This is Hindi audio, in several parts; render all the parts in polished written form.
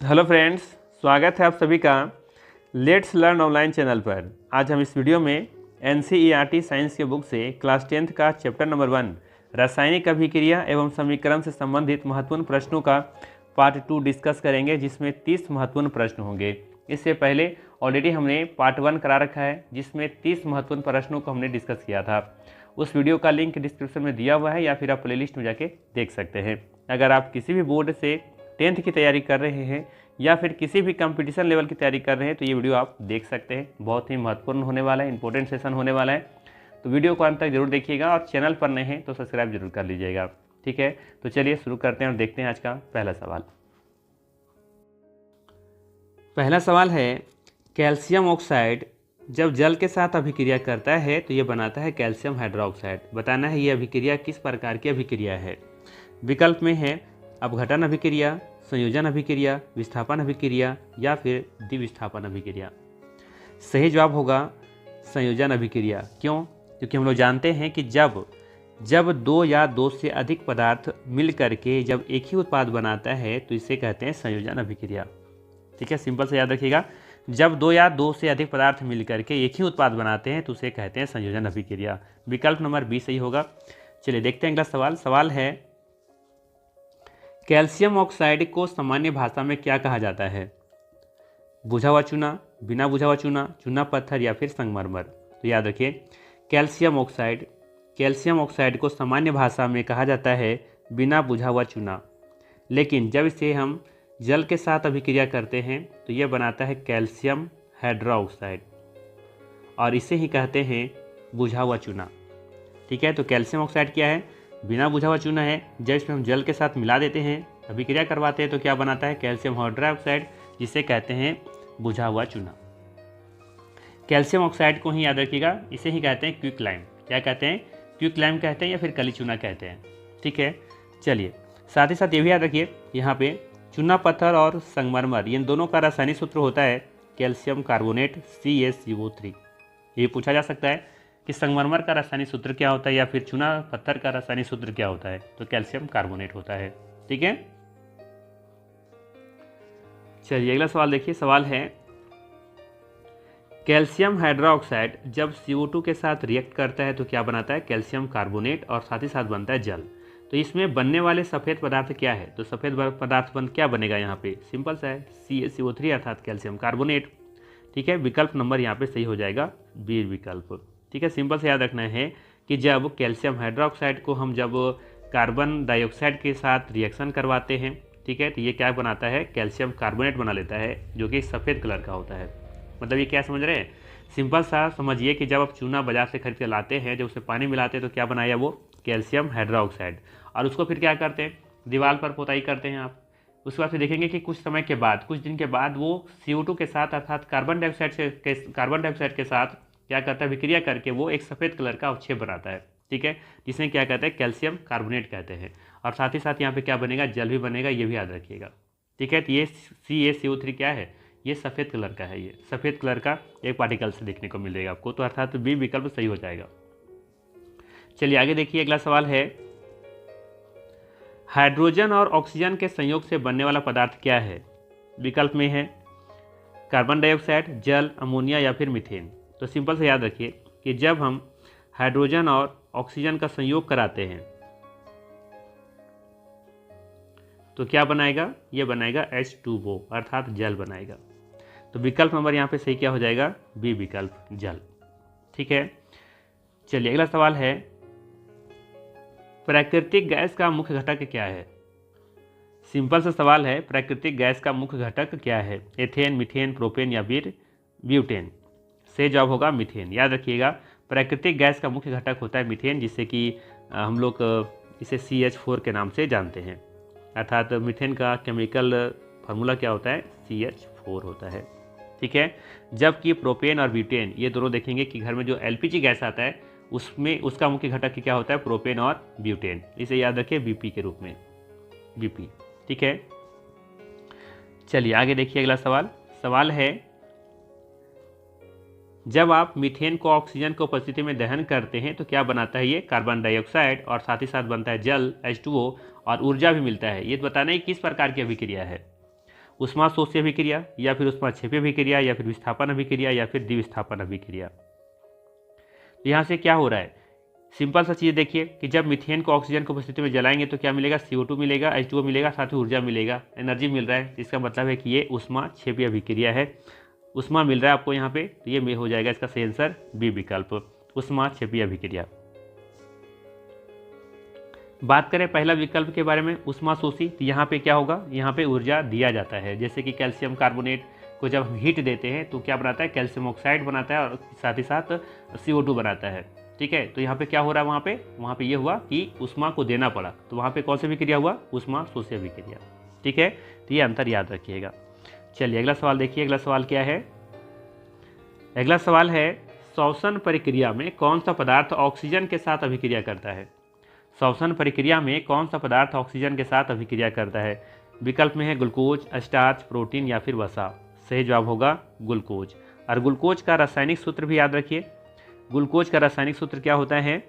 हेलो फ्रेंड्स, स्वागत है आप सभी का लेट्स लर्न ऑनलाइन चैनल पर। आज हम इस वीडियो में एनसीईआरटी साइंस के बुक से क्लास 10th का चैप्टर नंबर 1 रासायनिक अभिक्रिया एवं समीकरण से संबंधित महत्वपूर्ण प्रश्नों का पार्ट 2 डिस्कस करेंगे, जिसमें 30 महत्वपूर्ण प्रश्न होंगे। इससे पहले ऑलरेडी हमने पार्ट 1 करा रखा है, जिसमें 30 महत्वपूर्ण प्रश्नों को हमने डिस्कस किया था। उस वीडियो का लिंक डिस्क्रिप्शन में दिया हुआ है या फिर आप प्लेलिस्ट में जाके देख सकते हैं। अगर आप किसी भी बोर्ड से 10th की तैयारी कर रहे हैं या फिर किसी भी कंपटीशन लेवल की तैयारी कर रहे हैं तो ये वीडियो आप देख सकते हैं। बहुत ही महत्वपूर्ण होने वाला है, इंपॉर्टेंट सेशन होने वाला है, तो वीडियो को अंत तक जरूर देखिएगा और चैनल पर नए हैं तो सब्सक्राइब जरूर कर लीजिएगा। ठीक है, तो चलिए शुरू करते हैं और देखते हैं आज का पहला सवाल। पहला सवाल है, कैल्शियम ऑक्साइड जब जल के साथ अभिक्रिया करता है तो ये बनाता है कैल्शियम हाइड्रोक्साइड। बताना है ये अभिक्रिया किस प्रकार की अभिक्रिया है। विकल्प में है अपघटन अभिक्रिया, संयोजन अभिक्रिया, विस्थापन अभिक्रिया या फिर द्विविस्थापन अभिक्रिया। सही जवाब होगा संयोजन अभिक्रिया। क्यों? क्योंकि हम लोग जानते हैं कि जब दो या दो से अधिक पदार्थ मिल करके जब एक ही उत्पाद बनाता है तो इसे कहते हैं संयोजन अभिक्रिया। ठीक है, सिंपल से याद रखिएगा, जब दो या दो से अधिक पदार्थ मिल करके एक ही उत्पाद बनाते हैं तो उसे कहते हैं संयोजन अभिक्रिया। विकल्प नंबर बी सही होगा। चलिए देखते हैं अगला सवाल। सवाल है, कैल्शियम ऑक्साइड को सामान्य भाषा में क्या कहा जाता है। बुझा हुआ चूना, बिना बुझा हुआ चूना, चूना पत्थर या फिर संगमरमर। तो याद रखिए, कैल्शियम ऑक्साइड को सामान्य भाषा में कहा जाता है बिना बुझा हुआ चूना, लेकिन जब इसे हम जल के साथ अभिक्रिया करते हैं तो यह बनाता है कैल्शियम हाइड्रोक्साइड और इसे ही कहते हैं बुझा हुआ चूना। ठीक है, तो कैल्शियम ऑक्साइड क्या है? बिना बुझा हुआ चूना है। जब इसमें हम जल के साथ मिला देते हैं, अभिक्रिया करवाते हैं तो क्या बनाता है कैल्शियम हाइड्रोक्साइड, जिसे कहते हैं बुझा हुआ चूना। कैल्शियम ऑक्साइड को ही याद रखिएगा, इसे ही कहते हैं क्विकलाइम। क्या कहते हैं? क्विकलाइम कहते हैं या फिर कली चूना कहते हैं। ठीक है, चलिए साथ ही साथ ये भी याद रखिए, यहाँ पे चूना पत्थर और संगमरमर इन दोनों का रासायनिक सूत्र होता है कैल्शियम कार्बोनेट CaCO3। ये पूछा जा सकता है कि संगमरमर का रासायनिक सूत्र क्या होता है या फिर चूना पत्थर का रासायनिक सूत्र क्या होता है, तो कैल्शियम कार्बोनेट होता है। ठीक है, चलिए अगला सवाल देखिए। सवाल है, कैल्शियम हाइड्रोक्साइड जब CO2 के साथ रिएक्ट करता है तो क्या बनाता है कैल्शियम कार्बोनेट और साथ ही साथ बनता है जल। तो इसमें बनने वाले सफ़ेद पदार्थ क्या है? तो सफ़ेद पदार्थ क्या बनेगा यहाँ पे? सिंपल सा है, CaCO3 अर्थात कैल्शियम कार्बोनेट। ठीक है, विकल्प नंबर यहाँ पे सही हो जाएगा बी विकल्प। ठीक है, सिंपल से याद रखना है कि जब कैल्शियम हाइड्रोक्साइड को हम जब कार्बन डाइऑक्साइड के साथ रिएक्शन करवाते हैं, ठीक है, तो ये क्या बनाता है कैल्शियम कार्बोनेट बना लेता है, जो कि सफ़ेद कलर का होता है। मतलब ये क्या समझ रहे हैं? सिंपल सा समझिए कि जब आप चूना बाजार से खरीद के लाते हैं, जब उसे पानी मिलाते हैं तो क्या बनाया वो कैल्शियम हाइड्रोक्साइड, और उसको फिर क्या करते हैं दीवार पर पोताई करते हैं आप। उसके बाद फिर देखेंगे कि कुछ समय के बाद, कुछ दिन के बाद वो CO2 के साथ अर्थात कार्बन डाइऑक्साइड के साथ क्या करता है विक्रिया करके वो एक सफ़ेद कलर का अवक्षेप बनाता है। ठीक है, जिसे क्या कहते हैं कैल्शियम कार्बोनेट कहते हैं। और साथ ही साथ यहाँ पे क्या बनेगा जल भी बनेगा, ये भी याद रखिएगा। ठीक है, तो ये CaCO3 क्या है? ये सफ़ेद कलर का है, ये सफ़ेद कलर का एक पार्टिकल से देखने को मिलेगा आपको, तो अर्थात बी विकल्प सही हो जाएगा। चलिए आगे देखिए, अगला सवाल है, हाइड्रोजन और ऑक्सीजन के संयोग से बनने वाला पदार्थ क्या है। विकल्प में है कार्बन डाइऑक्साइड, जल, अमोनिया या फिर मीथेन। तो सिंपल से याद रखिए कि जब हम हाइड्रोजन और ऑक्सीजन का संयोग कराते हैं तो क्या बनाएगा? ये बनाएगा H2O अर्थात जल बनाएगा। तो विकल्प नंबर यहाँ पे सही क्या हो जाएगा? बी विकल्प जल। ठीक है, चलिए अगला सवाल है, प्राकृतिक गैस का मुख्य घटक क्या है। सिंपल सा सवाल है, प्राकृतिक गैस का मुख्य घटक क्या है? एथेन, मीथेन, प्रोपेन या फिर ब्यूटेन। सही जवाब होगा मीथेन। याद रखिएगा, प्राकृतिक गैस का मुख्य घटक होता है मीथेन, जिससे कि हम लोग इसे CH4 के नाम से जानते हैं। अर्थात मीथेन का केमिकल फार्मूला क्या होता है? CH4 होता है। ठीक है, जबकि प्रोपेन और ब्यूटेन ये दोनों देखेंगे कि घर में जो LPG गैस आता है उसमें उसका मुख्य घटक क्या होता है? प्रोपेन और ब्यूटेन। इसे याद रखिए BP के रूप में, BP। ठीक है, चलिए आगे देखिए अगला सवाल। सवाल है, जब आप मीथेन को ऑक्सीजन की उपस्थिति में दहन करते हैं तो क्या बनाता है? ये कार्बन डाइऑक्साइड और साथ ही साथ बनता है जल H2O और ऊर्जा भी मिलता है। ये बताना है किस प्रकार की अभिक्रिया है। ऊष्माशोषी अभिक्रिया या फिर ऊष्माक्षेपी अभिक्रिया या फिर विस्थापन अभिक्रिया या फिर द्विविस्थापन अभिक्रिया। तो यहाँ से क्या हो रहा है, सिंपल सा चीज़ देखिए कि जब मीथेन को ऑक्सीजन की उपस्थिति में जलाएंगे तो क्या मिलेगा, CO2 मिलेगा, H2O मिलेगा, साथ ही ऊर्जा मिलेगा, एनर्जी मिल रहा है। इसका मतलब है कि ये ऊष्माक्षेपी अभिक्रिया है, ऊष्मा मिल रहा है आपको यहाँ पे, तो ये हो जाएगा इसका सही आंसर बी विकल्प, ऊष्माक्षेपी अभिक्रिया। बात करें पहला विकल्प के बारे में, ऊष्माशोषी, तो यहाँ पे क्या होगा, यहाँ पे ऊर्जा दिया जाता है। जैसे कि कैल्शियम कार्बोनेट को जब हम हीट देते हैं तो क्या बनाता है, कैल्शियम ऑक्साइड बनाता है और साथ ही साथ CO2 बनाता है। ठीक है, तो यहाँ पे क्या हो रहा है, वहाँ पे ये हुआ कि ऊष्मा को देना पड़ा, तो वहाँ पे कौन सी अभिक्रिया हुआ, ऊष्माशोषी अभिक्रिया। ठीक है, तो ये अंतर याद रखिएगा। चलिए अगला सवाल देखिए, अगला सवाल क्या है, अगला सवाल है श्वसन प्रक्रिया में कौन सा पदार्थ ऑक्सीजन के साथ अभिक्रिया करता है। श्वसन प्रक्रिया में कौन सा पदार्थ ऑक्सीजन के साथ अभिक्रिया करता है। विकल्प में है ग्लूकोज, स्टार्च, प्रोटीन या फिर वसा। सही जवाब होगा ग्लूकोज। और ग्लूकोज का रासायनिक सूत्र भी याद रखिए, ग्लूकोज का रासायनिक सूत्र क्या होता है,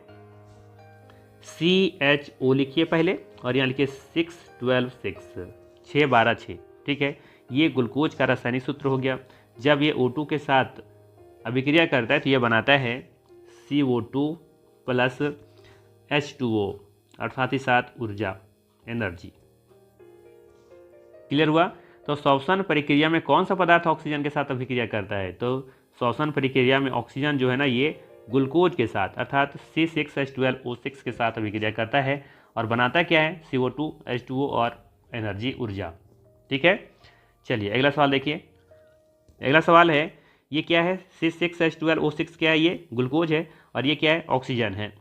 CHO लिखिए पहले और यहाँ लिखिए 6-12-6, 6-12-6। ठीक है, ये ग्लूकोज का रासायनिक सूत्र हो गया। जब ये O2 के साथ अभिक्रिया करता है तो ये बनाता है CO2 प्लस H2O और साथ ही साथ ऊर्जा, एनर्जी। क्लियर हुआ। तो श्वसन प्रक्रिया में कौन सा पदार्थ ऑक्सीजन के साथ अभिक्रिया करता है, तो श्वसन प्रक्रिया में ऑक्सीजन जो है ना, ये ग्लूकोज के साथ अर्थात C6H12O6 के साथ अभिक्रिया करता है और बनाता क्या है, CO2, H2O और एनर्जी, ऊर्जा। ठीक है, चलिए अगला सवाल देखिए। अगला सवाल है, ये क्या है, C6H12O6 क्या है, ये ग्लूकोज है और ये क्या है, ऑक्सीजन है।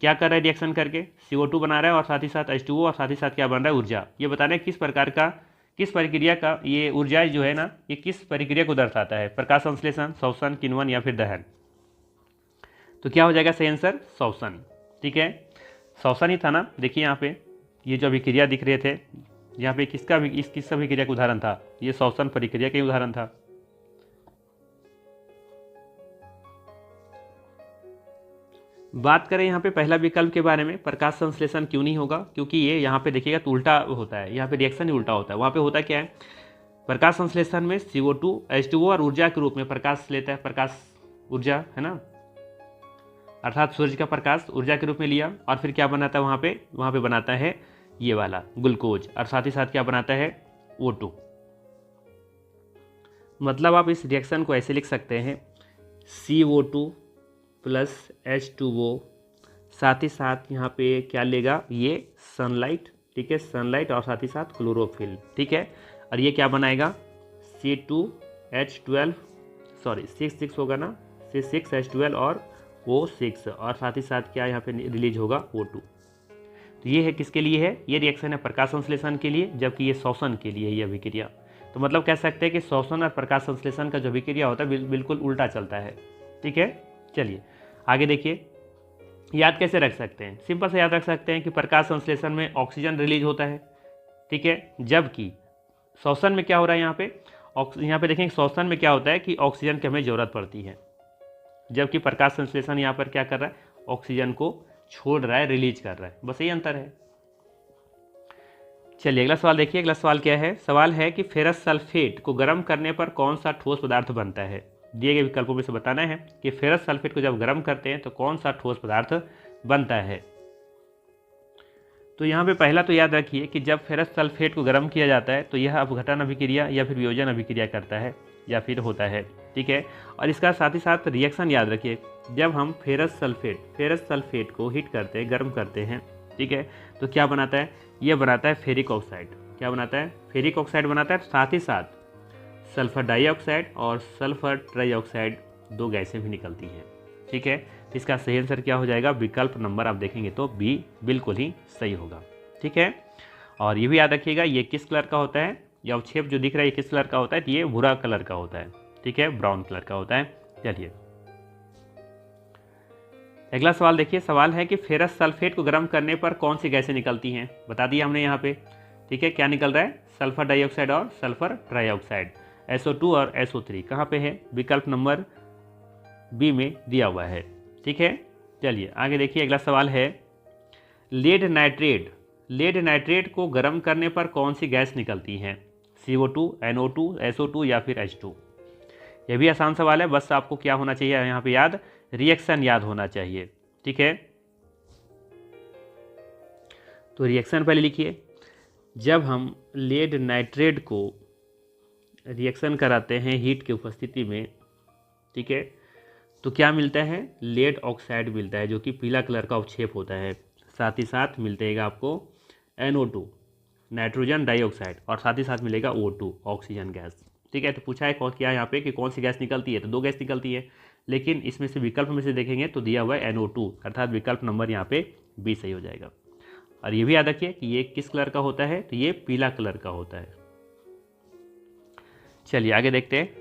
क्या कर रहा है रिएक्शन करके, CO2 बना रहा है और साथ ही साथ H2O और साथ ही साथ क्या बन रहा है, ऊर्जा। ये बताना है किस प्रकार का, किस प्रक्रिया का ये ऊर्जा जो है ना, ये किस प्रक्रिया को दर्शाता है, प्रकाश संश्लेषण, श्वसन, किण्वन या फिर दहन। तो क्या हो जाएगा सही आंसर, श्वसन। ठीक है, श्वसन ही था ना। देखिए यहाँ पे ये जो अभिक्रिया दिख रहे थे, यहाँ पे किस अभिक्रिया का उदाहरण था, ये श्वसन प्रक्रिया का उदाहरण था। बात करें यहाँ पे पहला विकल्प के बारे में, प्रकाश संश्लेषण क्यों नहीं होगा, क्योंकि ये यहाँ पे देखिएगा तो उल्टा होता है, यहाँ पे रिएक्शन ही उल्टा होता है। वहाँ पे होता क्या है, प्रकाश संश्लेषण में CO2, H2O और ऊर्जा के रूप में प्रकाश लेता है, प्रकाश ऊर्जा है ना, अर्थात सूर्य का प्रकाश ऊर्जा के रूप में लिया और फिर क्या बनाता है, वहाँ पे बनाता है ये वाला ग्लूकोज और साथ ही साथ क्या बनाता है, O2। मतलब आप इस रिएक्शन को ऐसे लिख सकते हैं, CO2 प्लस H2O, साथ ही साथ यहाँ पे क्या लेगा, ये सनलाइट। ठीक है, सनलाइट और साथ ही साथ क्लोरोफिल। ठीक है, और ये क्या बनाएगा, C2H12, सॉरी 6 होगा ना, C6H12 और O6 और साथ ही साथ क्या यहाँ पे रिलीज होगा, O2। तो ये है किसके लिए है, ये रिएक्शन है प्रकाश संश्लेषण के लिए, जबकि ये श्वसन के लिए ये अभिक्रिया। तो मतलब कह सकते हैं कि श्वसन और प्रकाश संश्लेषण का जो अभिक्रिया होता है बिल्कुल उल्टा चलता है। ठीक है, चलिए आगे देखिए। याद कैसे रख सकते हैं, सिंपल से याद रख सकते हैं कि प्रकाश संश्लेषण में ऑक्सीजन रिलीज होता है। ठीक है, जबकि श्वसन में क्या हो रहा है, यहाँ पे देखें श्वसन में क्या होता है कि ऑक्सीजन की हमें ज़रूरत पड़ती है, जबकि प्रकाश संश्लेषण यहाँ पर क्या कर रहा है, ऑक्सीजन को छोड़ रहा है, रिलीज कर रहा है। बस यही अंतर है। चलिए अगला सवाल देखिए। अगला सवाल क्या है, सवाल है कि फेरस सल्फेट को गर्म करने पर कौन सा ठोस पदार्थ बनता है। दिए गए विकल्पों में से बताना है कि फेरस सल्फेट को जब गर्म करते हैं तो कौन सा ठोस पदार्थ बनता है। तो यहाँ पे पहला तो याद रखिए कि जब फेरस सल्फेट को गर्म किया जाता है तो यह अपघटन अभिक्रिया या फिर वियोजन अभिक्रिया करता है या फिर होता है। ठीक है, और इसका साथ ही साथ रिएक्शन याद रखिए, जब हम फेरस सल्फेट को हीट करते हैं, गर्म करते हैं, ठीक है, तो क्या बनाता है, यह बनाता है फेरिक ऑक्साइड। क्या बनाता है, फेरिक ऑक्साइड बनाता है। साथ ही साथ सल्फर डाइऑक्साइड और सल्फर ट्राइऑक्साइड, दो गैसें भी निकलती हैं। ठीक है, इसका सही आंसर क्या हो जाएगा, विकल्प नंबर आप देखेंगे तो बी बिल्कुल ही सही होगा। ठीक है, और ये भी याद रखिएगा ये किस कलर का होता है, ये अवक्षेप जो दिख रहा है ये किस कलर का होता है, तो ये भूरा कलर का होता है। ठीक है, ब्राउन कलर का होता है। चलिए अगला सवाल देखिए। सवाल है कि फेरस सल्फेट को गर्म करने पर कौन सी गैसें निकलती हैं, बता दिया हमने यहाँ पे। ठीक है, क्या निकल रहा है, सल्फर डाइऑक्साइड और सल्फर ट्राइऑक्साइड। SO2 और SO3 कहाँ पे है, विकल्प नंबर बी में दिया हुआ है। ठीक है, चलिए आगे देखिए। अगला सवाल है, लेड नाइट्रेट को गर्म करने पर कौन सी गैस निकलती है। CO2, NO2, SO2 या फिर H2। यह भी आसान सवाल है, बस आपको क्या होना चाहिए यहाँ पे याद, रिएक्शन याद होना चाहिए। ठीक है, तो रिएक्शन पहले लिखिए। जब हम लेड नाइट्रेट को रिएक्शन कराते हैं हीट की उपस्थिति में, ठीक है, तो क्या मिलता है, लेड ऑक्साइड मिलता है जो कि पीला कलर का अवक्षेप होता है। साथ ही साथ मिलेगा आपको NO2 नाइट्रोजन डाइऑक्साइड और साथ ही साथ मिलेगा O2 ऑक्सीजन गैस। ठीक है, तो पूछा है कौन क्या यहाँ पे कि कौन सी गैस निकलती है, तो 2 गैस निकलती है, लेकिन इसमें से विकल्प में से देखेंगे तो दिया हुआ है NO2, अर्थात विकल्प नंबर यहाँ पे B सही हो जाएगा। और ये भी याद रखिए कि ये किस कलर का होता है, तो ये पीला कलर का होता है। चलिए आगे देखते हैं।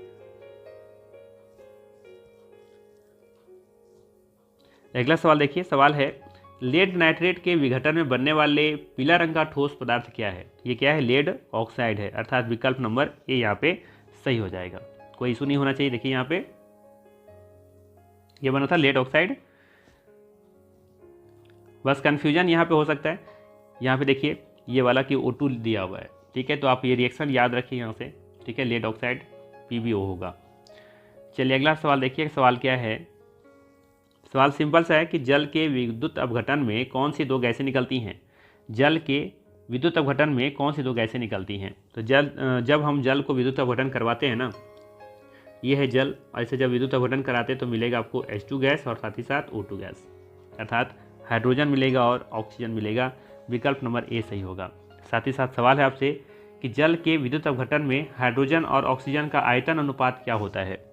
अगला सवाल देखिए, सवाल है लेड नाइट्रेट के विघटन में बनने वाले पीला रंग का ठोस पदार्थ क्या है। ये क्या है, लेड ऑक्साइड है, अर्थात विकल्प नंबर ए यहाँ पे सही हो जाएगा। कोई इशू नहीं होना चाहिए। देखिए यहाँ पे ये बना था लेड ऑक्साइड, बस कंफ्यूजन यहाँ पे हो सकता है। यहाँ पे देखिए ये वाला कि O2 दिया हुआ है। ठीक है, तो आप ये रिएक्शन याद रखिए यहाँ से। ठीक है, लेड ऑक्साइड PbO होगा। चलिए अगला सवाल देखिए, सवाल क्या है। सवाल सिंपल सा है कि जल के विद्युत अपघटन में कौन सी 2 गैसें निकलती हैं। जल के विद्युत अपघटन में कौन सी 2 गैसें निकलती हैं। तो जब हम जल को विद्युत अपघटन करवाते हैं ना, ये है जल, ऐसे जब विद्युत अपघटन कराते हैं तो मिलेगा आपको H2 गैस और साथ ही साथ O2 गैस, अर्थात हाइड्रोजन मिलेगा और ऑक्सीजन मिलेगा। विकल्प नंबर ए सही होगा। साथ ही साथ सवाल है आपसे कि जल के विद्युत अपघटन में हाइड्रोजन और ऑक्सीजन का आयतन अनुपात क्या होता है।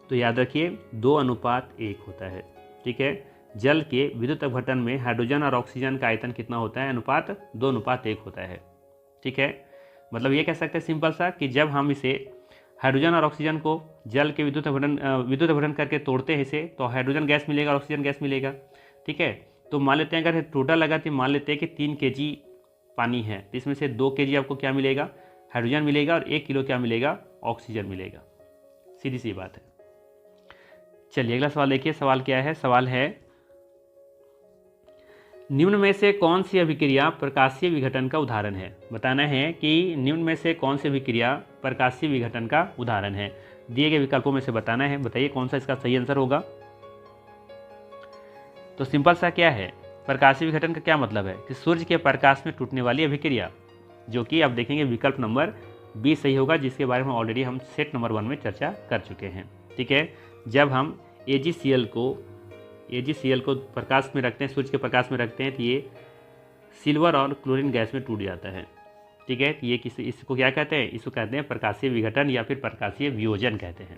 तो याद रखिए 2:1 होता है। ठीक है, जल के विद्युत अपघटन में हाइड्रोजन और ऑक्सीजन का आयतन कितना होता है, अनुपात 2:1 होता है। ठीक है, मतलब ये कह सकते हैं सिंपल सा कि जब हम इसे हाइड्रोजन और ऑक्सीजन को जल के विद्युत अपघटन करके तोड़ते हैं इसे, तो हाइड्रोजन गैस मिलेगा और ऑक्सीजन गैस मिलेगा। ठीक है, तो मान लेते हैं अगर टोटल लगा तो मान लेते हैं कि 3 kg पानी है, तो इसमें से 2 kg आपको क्या मिलेगा, हाइड्रोजन मिलेगा और 1 किलो क्या मिलेगा, ऑक्सीजन मिलेगा। सीधी सी बात है। चलिए अगला सवाल देखिए, सवाल क्या है। सवाल है निम्न में से कौन सी अभिक्रिया प्रकाशीय विघटन का उदाहरण है। बताना है कि निम्न में से कौन सी अभिक्रिया प्रकाशीय विघटन का उदाहरण है। दिए गए विकल्पों में से बताना है, बताइए कौन सा इसका सही आंसर होगा। तो सिंपल सा क्या है, प्रकाशीय विघटन का क्या मतलब है कि सूर्य के प्रकाश में टूटने वाली अभिक्रिया, जो कि अब देखेंगे विकल्प नंबर B सही होगा, जिसके बारे में ऑलरेडी हम सेट नंबर 1 में चर्चा कर चुके हैं। ठीक है, जब हम AgCl को प्रकाश में रखते हैं, सूर्य के प्रकाश में रखते हैं, तो ये सिल्वर और क्लोरीन गैस में टूट जाता है। ठीक है, ये इसको क्या कहते हैं, इसको कहते हैं प्रकाशीय विघटन या फिर प्रकाशीय वियोजन कहते हैं।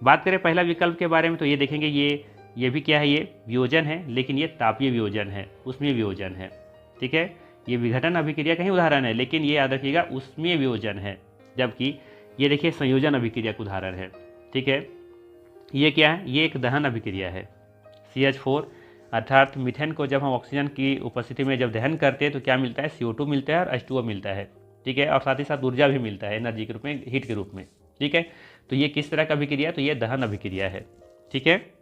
बात करें पहला विकल्प के बारे में, तो ये देखेंगे ये भी क्या है, ये वियोजन है, लेकिन ये तापीय वियोजन है, उसमें वियोजन है। ठीक है, ये विघटन अभिक्रिया का ही उदाहरण है, लेकिन ये याद रखिएगा उसमें वियोजन है, जबकि ये देखिए संयोजन अभिक्रिया का उदाहरण है। ठीक है, ये क्या है, ये एक दहन अभिक्रिया है। CH4 अर्थात मीथेन को जब हम ऑक्सीजन की उपस्थिति में जब दहन करते हैं तो क्या मिलता है, CO2 मिलता है और H2O मिलता है। ठीक है, और साथ ही साथ ऊर्जा भी मिलता है, एनर्जी के रूप में, हीट के रूप में। ठीक है, तो ये किस तरह का अभिक्रिया है, तो ये दहन अभिक्रिया है। ठीक है,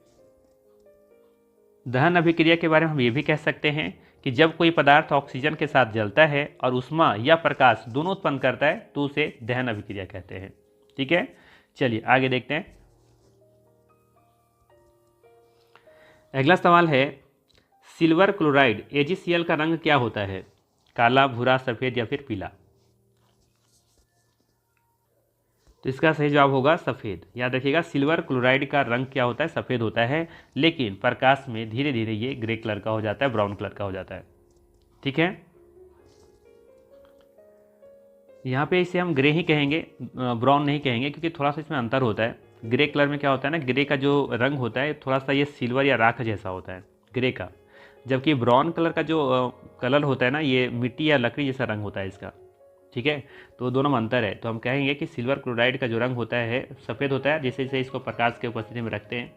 दहन अभिक्रिया के बारे में हम ये भी कह सकते हैं कि जब कोई पदार्थ ऑक्सीजन के साथ जलता है और ऊष्मा या प्रकाश दोनों उत्पन्न करता है तो उसे दहन अभिक्रिया कहते हैं। ठीक है, चलिए आगे देखते हैं। अगला सवाल है सिल्वर क्लोराइड AgCl का रंग क्या होता है, काला, भूरा, सफ़ेद या फिर पीला। तो इसका सही जवाब होगा सफ़ेद। याद रखिएगा सिल्वर क्लोराइड का रंग क्या होता है, सफ़ेद होता है, लेकिन प्रकाश में धीरे धीरे ये ग्रे कलर का हो जाता है, ब्राउन कलर का हो जाता है। ठीक है, यहाँ पे इसे हम ग्रे ही कहेंगे, ब्राउन नहीं कहेंगे, क्योंकि थोड़ा सा इसमें अंतर होता है। ग्रे कलर में क्या होता है ना, ग्रे का जो रंग होता है थोड़ा सा ये सिल्वर या राख जैसा होता है ग्रे का, जबकि ब्राउन कलर का जो कलर होता है ना, ये मिट्टी या लकड़ी जैसा रंग होता है इसका। ठीक है, तो दोनों में अंतर है। तो हम कहेंगे कि सिल्वर क्लोराइड का जो रंग होता है सफ़ेद होता है, जैसे जैसे इसको प्रकाश के उपस्थिति में रखते हैं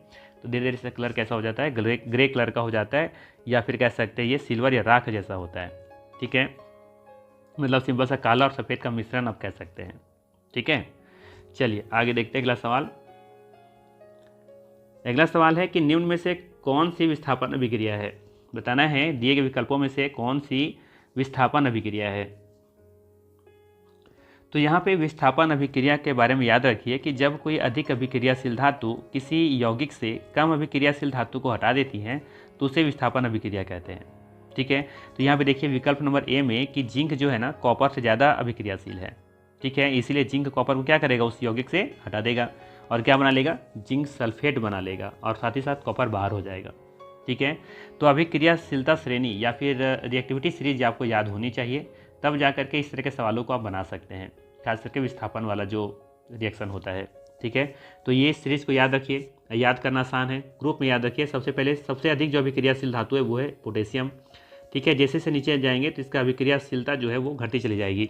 तो धीरे धीरे इसका कलर कैसा हो जाता है, ग्रे कलर का हो जाता है, या फिर कह सकते हैं ये सिल्वर या राख जैसा होता है। ठीक है, मतलब सिंपल सा काला और सफ़ेद का मिश्रण आप कह सकते हैं। ठीक है, चलिए आगे देखते हैं अगला सवाल। अगला सवाल है कि निम्न में से कौन सी विस्थापन अभिक्रिया है। बताना है दिए गए विकल्पों में से कौन सी विस्थापन अभिक्रिया है। तो यहाँ पे विस्थापन अभिक्रिया के बारे में याद रखिए कि जब कोई अधिक अभिक्रियाशील धातु किसी यौगिक से कम अभिक्रियाशील धातु को हटा देती हैं तो उसे विस्थापन अभिक्रिया कहते हैं। ठीक है, तो यहाँ पे देखिए विकल्प नंबर ए में कि जिंक जो है ना कॉपर से ज़्यादा अभिक्रियाशील है। ठीक है, इसीलिए जिंक कॉपर को क्या करेगा, उस यौगिक से हटा देगा और क्या बना लेगा, जिंक सल्फेट बना लेगा और साथ ही साथ कॉपर बाहर हो जाएगा। ठीक है, तो अभिक्रियाशीलता श्रेणी या फिर रिएक्टिविटी सीरीज आपको याद होनी चाहिए, तब जा करके इस तरह के सवालों को आप बना सकते हैं, खास करके विस्थापन वाला जो रिएक्शन होता है। ठीक है, तो ये सीरीज को याद रखिए, याद करना आसान है, ग्रुप में याद रखिए। सबसे पहले सबसे अधिक जो अभिक्रियाशील धातु है वो है पोटेशियम। ठीक है, जैसे से नीचे जाएंगे तो इसका अभिक्रियाशीलता जो है वो घटती चली जाएगी।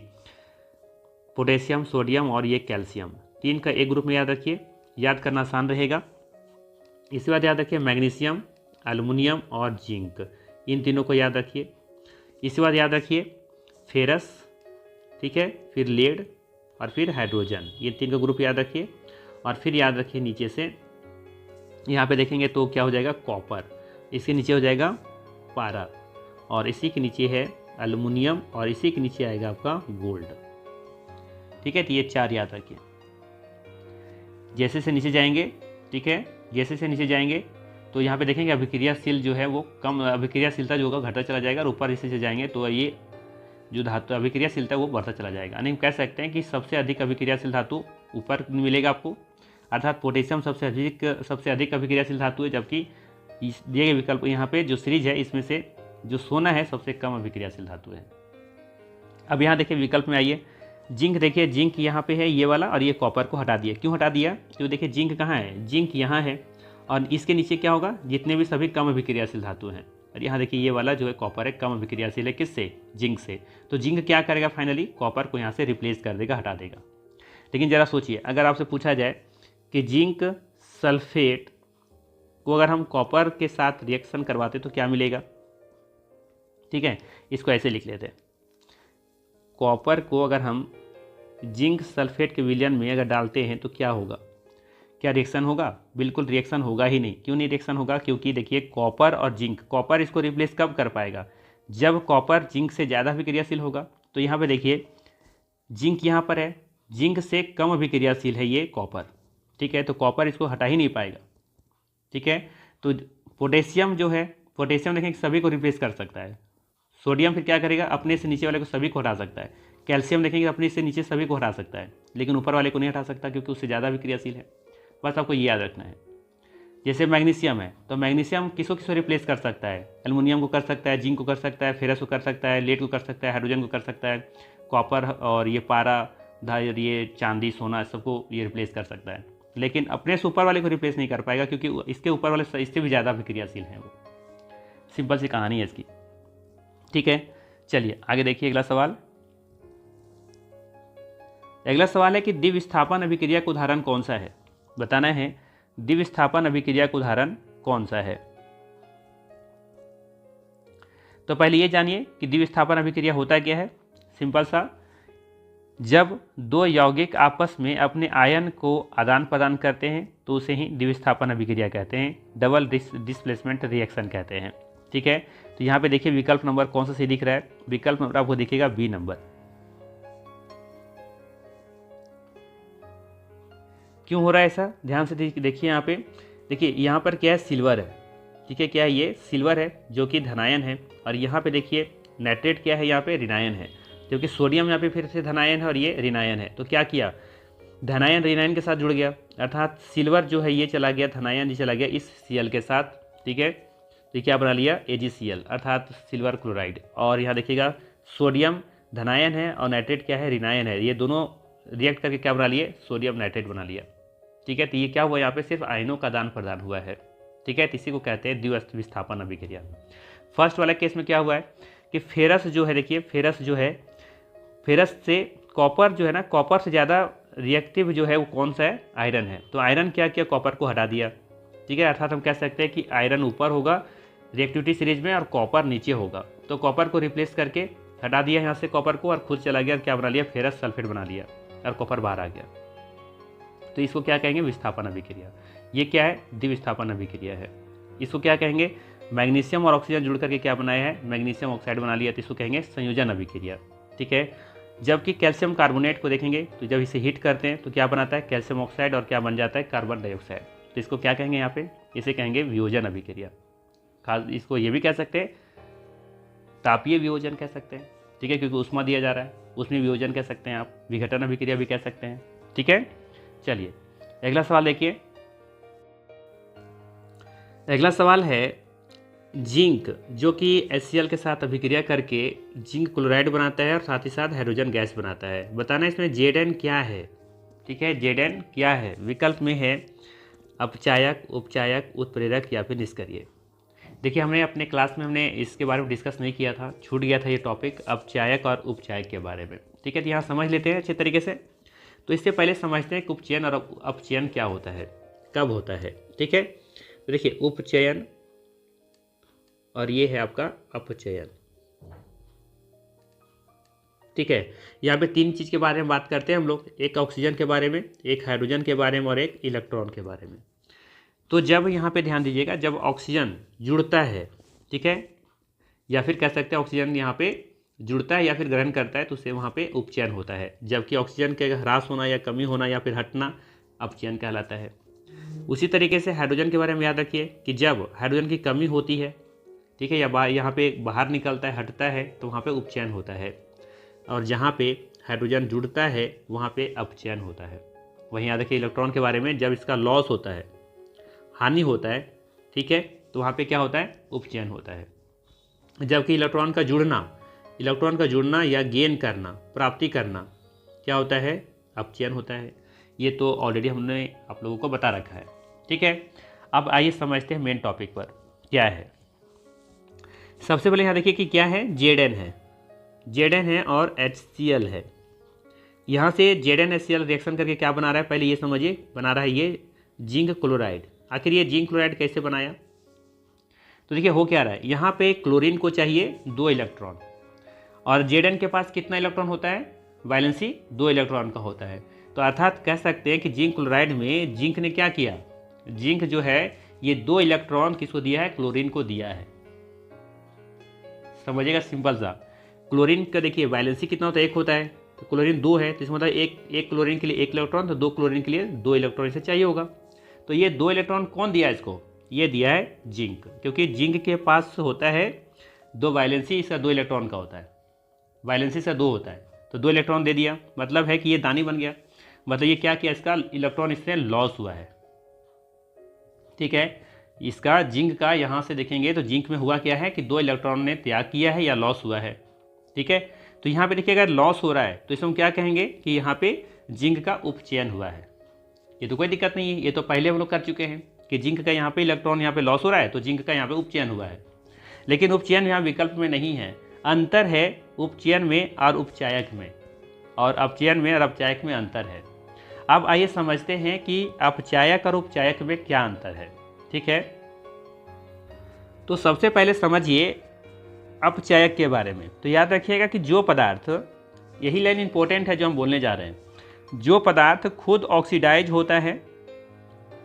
पोटेशियम, सोडियम और ये कैल्शियम, तीन का एक ग्रुप में याद रखिए, याद करना आसान रहेगा। इसके बाद याद रखिए मैग्नीशियम, एल्युमिनियम और जिंक, इन तीनों को याद रखिए। इसके बाद याद रखिए फेरस, ठीक है, फिर लेड और फिर हाइड्रोजन, ये तीन का ग्रुप याद रखिए। और फिर याद रखिए नीचे से यहाँ पे देखेंगे तो क्या हो जाएगा, कॉपर, इसके नीचे हो जाएगा पारा और इसी के नीचे है एल्युमिनियम और इसी के नीचे आएगा आपका गोल्ड। ठीक है, तो ये चार याद रखिए। जैसे से नीचे जाएंगे, ठीक है, जैसे से नीचे जाएंगे तो यहाँ पे देखेंगे अभिक्रियाशील जो है वो कम, अभिक्रियाशीलता जो होगा घटता चला जाएगा और ऊपर इसी से जाएंगे तो ये जो धातु अभिक्रियाशीलता वो बढ़ता चला जाएगा। यानी हम कह सकते हैं कि सबसे अधिक अभिक्रियाशील धातु ऊपर मिलेगा आपको, अर्थात पोटेशियम सबसे अधिक अभिक्रियाशील धातु है, जबकि इस दिए गए विकल्प यहाँ पे जो सीरीज है इसमें से जो सोना है सबसे कम अभिक्रियाशील धातु है। अब यहाँ देखिए विकल्प में आइए, जिंक, देखिए जिंक यहाँ पे है ये वाला और ये कॉपर को हटा दिया। क्यों हटा दिया, तो देखिए जिंक कहाँ है, जिंक यहाँ है और इसके नीचे क्या होगा, जितने भी सभी कम अभिक्रियाशील धातु हैं। और यहाँ देखिए ये वाला जो है कॉपर है, कम अभिक्रियाशील है, किससे, जिंक से। तो जिंक क्या करेगा, फाइनली कॉपर को यहाँ से रिप्लेस कर देगा, हटा देगा। लेकिन ज़रा सोचिए, अगर आपसे पूछा जाए कि जिंक सल्फेट को अगर हम कॉपर के साथ रिएक्शन करवाते तो क्या मिलेगा। ठीक है, इसको ऐसे लिख लेते हैं, कॉपर को अगर हम जिंक सल्फेट के विलयन में अगर डालते हैं तो क्या होगा, क्या रिएक्शन होगा, बिल्कुल रिएक्शन होगा ही नहीं। क्यों नहीं रिएक्शन होगा, क्योंकि देखिए कॉपर और जिंक, कॉपर इसको रिप्लेस कब कर पाएगा, जब कॉपर जिंक से ज़्यादा अभिक्रियाशील होगा। तो यहाँ पे देखिए जिंक यहाँ पर है, जिंक से कम अभिक्रियाशील है ये कॉपर। ठीक है, तो कॉपर इसको हटा ही नहीं पाएगा। ठीक है, तो पोटेशियम जो है, पोटेशियम देखें सभी को रिप्लेस कर सकता है। सोडियम फिर क्या करेगा, अपने से नीचे वाले को सभी को हटा सकता है। कैल्शियम देखेंगे अपने से नीचे सभी को हटा सकता है, लेकिन ऊपर वाले को नहीं हटा सकता क्योंकि उससे ज़्यादा अभिक्रियाशील है। बस आपको ये याद रखना है। जैसे मैग्नीशियम है तो मैग्नीशियम किसको किसको रिप्लेस कर सकता है, एल्युमिनियम को कर सकता है, जिंक को कर सकता है, फेरस को कर सकता है, लेड को कर सकता है, हाइड्रोजन को कर सकता है, कॉपर और ये पारा, ये चांदी, सोना, सबको ये रिप्लेस कर सकता है। लेकिन अपने से ऊपर वाले को रिप्लेस नहीं कर पाएगा क्योंकि इसके ऊपर वाले इससे भी ज़्यादा अभिक्रियाशील हैं वो। सिंपल सी कहानी है इसकी। ठीक है, चलिए आगे देखिए अगला सवाल। अगला सवाल है कि द्विविस्थापन अभिक्रिया का उदाहरण कौन सा है, बताना है द्विविस्थापन अभिक्रिया का उदाहरण कौन सा है। तो पहले ये जानिए कि द्विविस्थापन अभिक्रिया होता क्या है। सिंपल सा, जब दो यौगिक आपस में अपने आयन को आदान प्रदान करते हैं तो उसे ही द्विविस्थापन अभिक्रिया कहते हैं, डबल डिस्प्लेसमेंट रिएक्शन कहते हैं। ठीक है, तो यहाँ पे देखिए विकल्प नंबर कौन सा सही दिख रहा है, विकल्प नंबर आपको दिखेगा बी नंबर। क्यों हो रहा है ऐसा, ध्यान से देखिए। यहाँ पे देखिए, यहाँ पर क्या है, सिल्वर है। ठीक है, क्या है ये, सिल्वर है जो कि धनायन है। और यहाँ पे देखिए नाइट्रेट क्या है, यहाँ पे ऋणायन है, क्योंकि सोडियम यहाँ पे फिर से धनायन है और ये ऋणायन है। तो क्या किया, धनायन ऋणायन के साथ जुड़ गया, अर्थात सिल्वर जो है ये चला गया, धनायन ये चला गया इस Cl के साथ। ठीक है, तो क्या बना लिया, AgCl अर्थात सिल्वर क्लोराइड। और यहाँ देखिएगा सोडियम धनायन है और नाइट्रेट क्या है, ऋणायन है, ये दोनों रिएक्ट करके क्या बना लिए, सोडियम नाइट्रेट बना लिया। ठीक है, तो ये क्या हुआ, यहाँ पे सिर्फ आयनों का आदान प्रदान हुआ है। ठीक है, तो इसी को कहते हैं द्विविस्थापन अभिक्रिया। फर्स्ट वाले केस में क्या हुआ है कि फेरस जो है, देखिए फेरस जो है, फेरस से कॉपर जो है ना, कॉपर से ज़्यादा रिएक्टिव जो है वो कौन सा है, आयरन है। तो आयरन क्या किया, कॉपर को हटा दिया। ठीक है, अर्थात हम कह सकते हैं कि आयरन ऊपर होगा रिएक्टिविटी सीरीज में और कॉपर नीचे होगा। तो कॉपर को रिप्लेस करके हटा दिया यहाँ से कॉपर को और खुद चला गया, क्या बना लिया, फेरस सल्फेट बना लिया और कॉपर बाहर आ गया। तो इसको क्या कहेंगे, विस्थापन अभिक्रिया। ये क्या है, द्विविस्थापन अभिक्रिया है। इसको क्या कहेंगे, मैग्नीशियम और ऑक्सीजन जुड़ करके क्या बनाया है, मैग्नीशियम ऑक्साइड बना लिया, तो इसको कहेंगे संयोजन अभिक्रिया। ठीक है, जबकि कैल्शियम कार्बोनेट को देखेंगे तो जब इसे हीट करते हैं तो क्या बनाता है, कैल्शियम ऑक्साइड, और क्या बन जाता है, कार्बन डाइऑक्साइड। तो इसको क्या कहेंगे यहाँ पे, इसे कहेंगे वियोजन अभिक्रिया। खास इसको ये भी कह सकते हैं तापीय वियोजन कह सकते हैं, ठीक है, क्योंकि ऊष्मा दिया जा रहा है, उसमें वियोजन कह सकते हैं आप, विघटन अभिक्रिया भी कह सकते हैं, ठीक है। चलिए अगला सवाल देखिए। अगला सवाल है जिंक जो कि HCl के साथ अभिक्रिया करके जिंक क्लोराइड बनाता है और साथ ही साथ हाइड्रोजन गैस बनाता है। बताना इसमें Zn क्या है, ठीक है, Zn क्या है। विकल्प में है अपचायक, उपचायक, उत्प्रेरक या फिर निष्क्रिय। देखिए हमने अपने क्लास में हमने इसके बारे में डिस्कस नहीं किया था, छूट गया था ये टॉपिक, अपचायक और उपचायक के बारे में, ठीक है। तो यहाँ समझ लेते हैं अच्छे तरीके से। तो इससे पहले समझते हैं कि उपचयन और अपचयन क्या होता है, कब होता है, ठीक है। तो देखिए उपचयन और ये है आपका अपचयन, ठीक है। यहाँ पे तीन चीज़ के बारे में बात करते हैं हम लोग, एक ऑक्सीजन के बारे में, एक हाइड्रोजन के बारे में और एक इलेक्ट्रॉन के बारे में। तो जब यहाँ पे ध्यान दीजिएगा, जब ऑक्सीजन जुड़ता है, ठीक है, या फिर कह सकते हैं ऑक्सीजन यहाँ पे जुड़ता है या फिर ग्रहण करता है तो उससे वहाँ पे उपचयन होता है। जबकि ऑक्सीजन के ह्रास होना या कमी होना या फिर हटना अपचयन कहलाता है। उसी तरीके से हाइड्रोजन के बारे में याद रखिए कि जब हाइड्रोजन की कमी होती है, ठीक है, या यहाँ पे बाहर निकलता है, हटता है, तो वहाँ पे उपचयन होता है। और जहाँ पे हाइड्रोजन जुड़ता है वहाँ पे अपचयन होता है। वहीं याद रखिए इलेक्ट्रॉन के बारे में, जब इसका लॉस होता है, हानि होता है, ठीक है, तो वहाँ पे क्या होता है, उपचयन होता है। जबकि इलेक्ट्रॉन का जुड़ना या गेन करना, प्राप्ति करना क्या होता है, अपचयन होता है। ये तो ऑलरेडी हमने आप लोगों को बता रखा है, ठीक है। अब आइए समझते हैं मेन टॉपिक पर क्या है। सबसे पहले यहाँ देखिए कि क्या है, Zn है और HCl है। यहाँ से Zn HCl रिएक्शन करके क्या बना रहा है, पहले ये समझिए, बना रहा है ये जिंक क्लोराइड। आखिर ये जिंक क्लोराइड कैसे बनाया, तो देखिए हो क्या रहा है, यहाँ पे क्लोरीन को चाहिए 2 इलेक्ट्रॉन और Zn के पास कितना इलेक्ट्रॉन होता है, वैलेंसी 2 इलेक्ट्रॉन का होता है। तो अर्थात कह सकते हैं कि जिंक क्लोराइड में जिंक ने क्या किया, जिंक जो है ये 2 इलेक्ट्रॉन किसको दिया है, क्लोरीन को दिया है। समझिएगा सिंपल सा, क्लोरीन का देखिए वैलेंसी कितना होता है, 1 होता है, तो क्लोरीन 2 है, तो इसमें मतलब एक क्लोरीन के लिए 1 इलेक्ट्रॉन, तो 2 क्लोरीन के लिए 2 इलेक्ट्रॉन इसे चाहिए होगा। तो ये 2 इलेक्ट्रॉन कौन दिया है इसको, ये दिया है जिंक, क्योंकि जिंक के पास होता है 2 वैलेंसी, इसका 2 इलेक्ट्रॉन का होता है, वैलेंसी से 2 होता है, तो 2 इलेक्ट्रॉन दे दिया, मतलब है कि ये दानी बन गया। मतलब ये क्या किया, इसका इलेक्ट्रॉन इससे लॉस हुआ है, ठीक है। इसका जिंक का यहाँ से देखेंगे तो जिंक में हुआ क्या है कि 2 इलेक्ट्रॉन ने त्याग किया है या लॉस हुआ है, ठीक है। तो यहाँ पे देखिए अगर लॉस हो रहा है तो इसमें हम क्या कहेंगे कि यहाँ पे जिंक का उपचयन हुआ है। ये तो कोई दिक्कत नहीं है, ये तो पहले हम लोग कर चुके हैं कि जिंक का यहाँ पे इलेक्ट्रॉन यहाँ पे लॉस हो रहा है तो जिंक का यहाँ पे उपचयन हुआ है। लेकिन उपचयन यहाँ विकल्प में नहीं है, अंतर है उपचयन में और उपचायक में, और अपचयन में और अपचायक में अंतर है। अब आइए समझते हैं कि अपचायक और उपचायक में क्या अंतर है, ठीक है। तो सबसे पहले समझिए अपचायक के बारे में। तो याद रखिएगा कि जो पदार्थ, यही लाइन इंपॉर्टेंट है जो हम बोलने जा रहे हैं, जो पदार्थ खुद ऑक्सीडाइज होता है,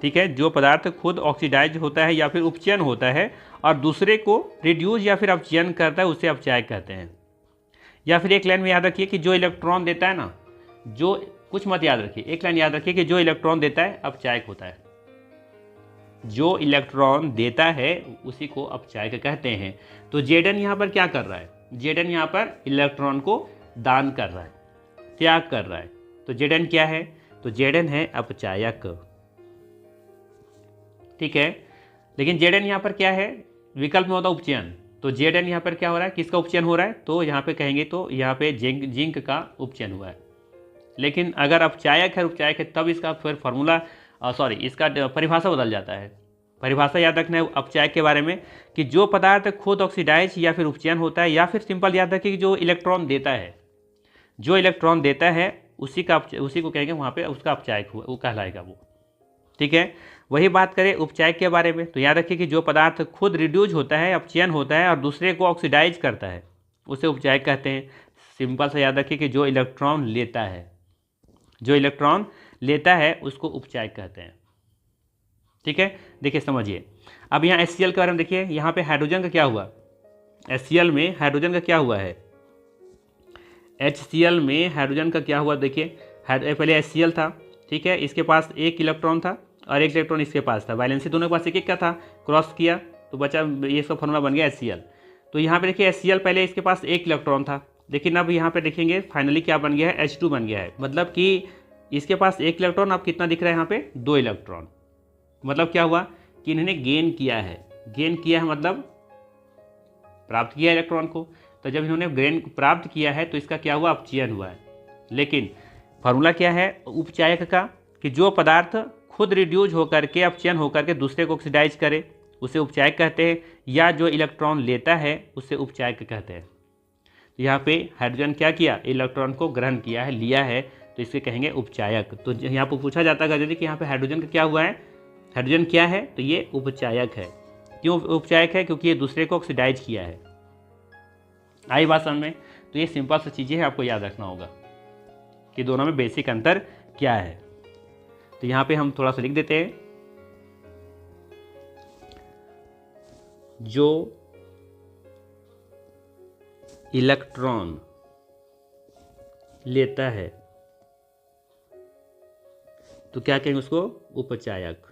ठीक है, जो पदार्थ खुद ऑक्सीडाइज होता है या फिर उपचयन होता है और दूसरे को रिड्यूस या फिर अपचयन करता है, उसे अपचायक कहते हैं। या फिर एक लाइन में याद रखिए कि जो इलेक्ट्रॉन देता है ना, जो कुछ मत याद रखिए, एक लाइन याद रखिए कि जो इलेक्ट्रॉन देता है अपचायक होता है, जो इलेक्ट्रॉन देता है उसी को अपचायक कहते हैं। तो Zn यहाँ पर क्या कर रहा है, Zn यहाँ पर इलेक्ट्रॉन को दान कर रहा है, त्याग कर रहा है। तो Zn क्या है, तो Zn है अपचायक, ठीक है। लेकिन Zn यहाँ पर क्या है, विकल्प में होता उपचयन, तो Zn यहाँ पर क्या हो रहा है, किसका उपचयन हो रहा है, तो यहाँ पे कहेंगे तो यहाँ पे जिंक का उपचयन हुआ है। लेकिन अगर अपचायक है उपचायक है तब इसका फिर फार्मूला इसका परिभाषा बदल जाता है। परिभाषा याद रखना है अपचायक के बारे में कि जो पदार्थ खुद ऑक्सीडाइज या फिर उपचयन होता है, या फिर सिंपल याद रखिए कि जो इलेक्ट्रॉन देता है, जो इलेक्ट्रॉन देता है उसी को कहेंगे वहाँ पे उसका अपचायक हुआ, वो कहलाएगा वो, ठीक है। वही बात करें उपचायक के बारे में, तो याद रखिए कि जो पदार्थ खुद रिड्यूज होता है, अपचयन होता है और दूसरे को ऑक्सीडाइज करता है, उसे उपचायक कहते हैं। सिंपल से याद रखिए कि जो इलेक्ट्रॉन लेता है, जो इलेक्ट्रॉन लेता है उसको उपचायक कहते हैं, ठीक है। देखिए समझिए, अब यहाँ HCl के बारे में देखिए, यहाँ पे हाइड्रोजन का क्या हुआ, HCl में हाइड्रोजन का क्या हुआ है, HCl में हाइड्रोजन का क्या हुआ देखिए, पहले HCl था, ठीक है, इसके पास एक इलेक्ट्रॉन था और एक इलेक्ट्रॉन इसके पास था, वैलेंसी दोनों के पास एक एक का था, क्रॉस किया तो बचा, ये इसका फॉर्मूला बन गया HCl। तो यहाँ पे देखिए HCl पहले इसके पास एक इलेक्ट्रॉन था, लेकिन अब यहाँ पे देखेंगे फाइनली क्या बन गया है, H2 बन गया है। मतलब कि इसके पास एक इलेक्ट्रॉन, अब कितना दिख रहा है यहाँ पे, 2 इलेक्ट्रॉन। मतलब क्या हुआ कि इन्होंने गेन किया है, गेन किया है मतलब प्राप्त किया इलेक्ट्रॉन को। तो जब इन्होंने गेन प्राप्त किया है तो इसका क्या हुआ, अपचयन हुआ है। लेकिन फार्मूला क्या है उपचायक का, कि जो पदार्थ खुद रिड्यूज होकर के, अपचयन होकर के दूसरे को ऑक्सीडाइज करे उसे उपचायक कहते हैं, या जो इलेक्ट्रॉन लेता है उसे उपचायक कहते हैं। तो यहाँ पे हाइड्रोजन क्या किया, इलेक्ट्रॉन को ग्रहण किया है, लिया है, तो इसे कहेंगे उपचायक। तो यहाँ पर पूछा जाता है यदि कि यहाँ पे हाइड्रोजन का क्या हुआ है, हाइड्रोजन क्या है, तो ये उपचायक है। क्यों उपचायक है, क्योंकि ये दूसरे को ऑक्सीडाइज किया है। आई बात समझ में। तो ये सिंपल सी चीज़ें हैं, आपको याद रखना होगा कि दोनों में बेसिक अंतर क्या है। तो यहाँ पे हम थोड़ा सा लिख देते हैं, जो इलेक्ट्रॉन लेता है तो क्या कहेंगे उसको, उपचायक,